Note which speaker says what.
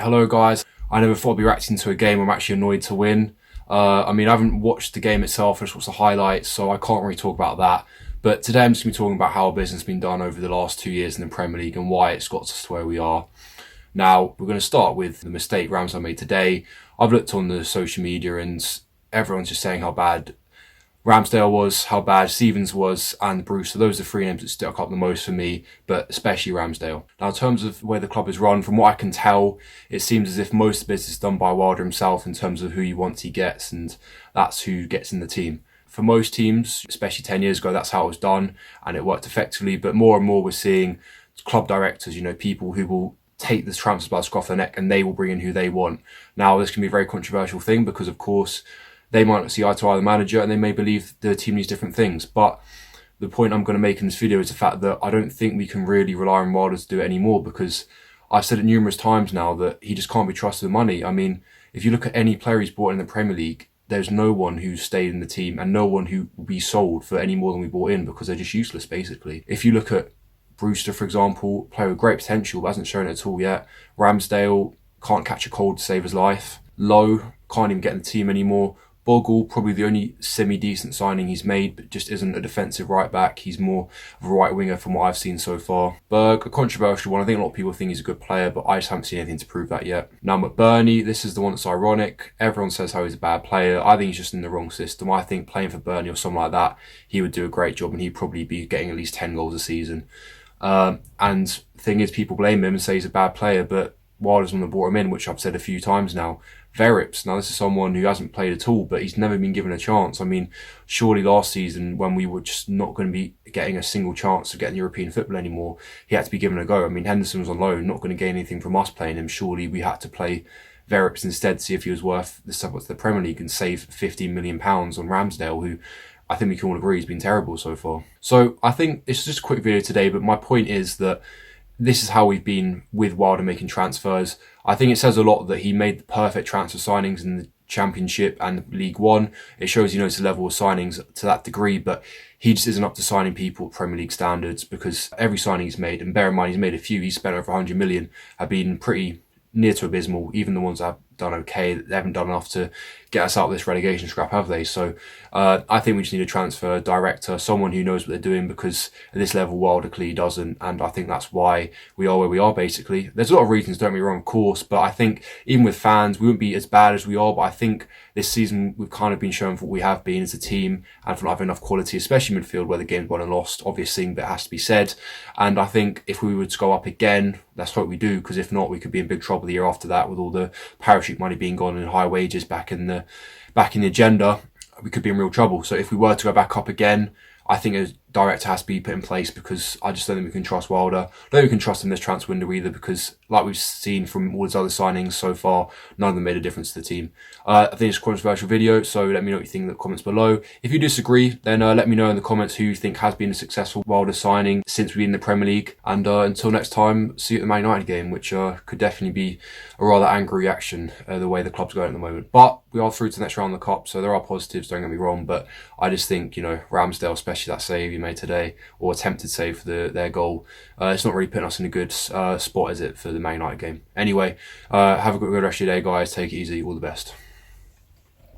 Speaker 1: Right, hello guys. I never thought I'd be reacting to a game I'm actually annoyed to win. I haven't watched the game itself, I just watched the highlights, so I can't really talk about that. But today I'm just going to be talking about how business has been done over the last 2 years in the Premier League and why it's got us to where we are. Now, we're going to start with the mistake Ramsdale made today. I've looked on the social media and everyone's just saying how bad Ramsdale was, how bad Stephens was, and Brewster. Those are the three names that stick up the most for me, but especially Ramsdale. Now, in terms of where the club is run, from what I can tell, it seems as if most of the business is done by Wilder himself in terms of who he wants he gets, and that's who gets in the team. For most teams, especially 10 years ago, that's how it was done, and it worked effectively, but more and more we're seeing club directors, people who will take the transfers by the scruff of the neck and they will bring in who they want. Now, this can be a very controversial thing because, of course, they might not see eye to eye with the manager and they may believe the team needs different things. But the point I'm going to make in this video is the fact that I don't think we can really rely on Wilder to do it anymore, because I've said it numerous times now that he just can't be trusted with money. I mean, if you look at any player he's brought in the Premier League, there's no one who's stayed in the team and no one who will be sold for any more than we brought in, because they're just useless, basically. If you look at Brewster, for example, player with great potential but hasn't shown it at all yet. Ramsdale can't catch a cold to save his life. Lowe can't even get in the team anymore. Bogle, probably the only semi-decent signing he's made, but just isn't a defensive right-back. He's more of a right-winger from what I've seen so far. Berg, a controversial one. I think a lot of people think he's a good player, but I just haven't seen anything to prove that yet. Now, McBurney, this is the one that's ironic. Everyone says how he's a bad player. I think he's just in the wrong system. I think playing for Burnley or something like that, he would do a great job and he'd probably be getting at least 10 goals a season. And the thing is, people blame him and say he's a bad player, but Wilder's one that brought him in, which I've said a few times now. Verrips, now this is someone who hasn't played at all, but he's never been given a chance. I mean, surely last season, when we were just not going to be getting a single chance of getting European football anymore, he had to be given a go. I mean, Henderson was on loan, not going to gain anything from us playing him. Surely we had to play Verrips instead to see if he was worth the step up to the Premier League and save £15 million on Ramsdale, who I think we can all agree has been terrible so far. So I think it's just a quick video today, but my point is that this is how we've been with Wilder making transfers. I think it says a lot that he made the perfect transfer signings in the Championship and League One. It shows he knows the level of signings to that degree, but he just isn't up to signing people at Premier League standards, because every signing he's made, and bear in mind he's made a few, he's spent over 100 million, have been pretty near to abysmal. Even the ones that have done okay, they haven't done enough to get us out of this relegation scrap, have they? So I think we just need a transfer director, someone who knows what they're doing, because at this level Wilder clearly doesn't, and I think that's why we are where we are, basically. There's a lot of reasons, don't get me wrong, of course, but I think even with fans we wouldn't be as bad as we are. But I think this season we've kind of been shown for what we have been as a team and for not having enough quality, especially midfield where the game's won and lost, obvious thing, but it has to be said. And I think if we were to go up again, let's hope we do, because if not, we could be in big trouble the year after that with all the parachute money being gone and high wages back in the agenda. We could be in real trouble. So if we were to go back up again, I think a director has to be put in place, because I just don't think we can trust Wilder. I don't think we can trust him this transfer window either, because like we've seen from all his other signings so far, none of them made a difference to the team. I think it's a controversial video, so let me know what you think in the comments below. If you disagree, then let me know in the comments who you think has been a successful Wilder signing since we've been in the Premier League. And until next time, see you at the Man United game, which could definitely be a rather angry reaction the way the club's going at the moment. But we are through to the next round of the Cup, so there are positives, don't get me wrong, but I just think, Ramsdale, especially that save he made today, or attempted save for their goal, it's not really putting us in a good spot, is it, for the Man United game? Anyway, have a good rest of your day, guys. Take it easy. All the best.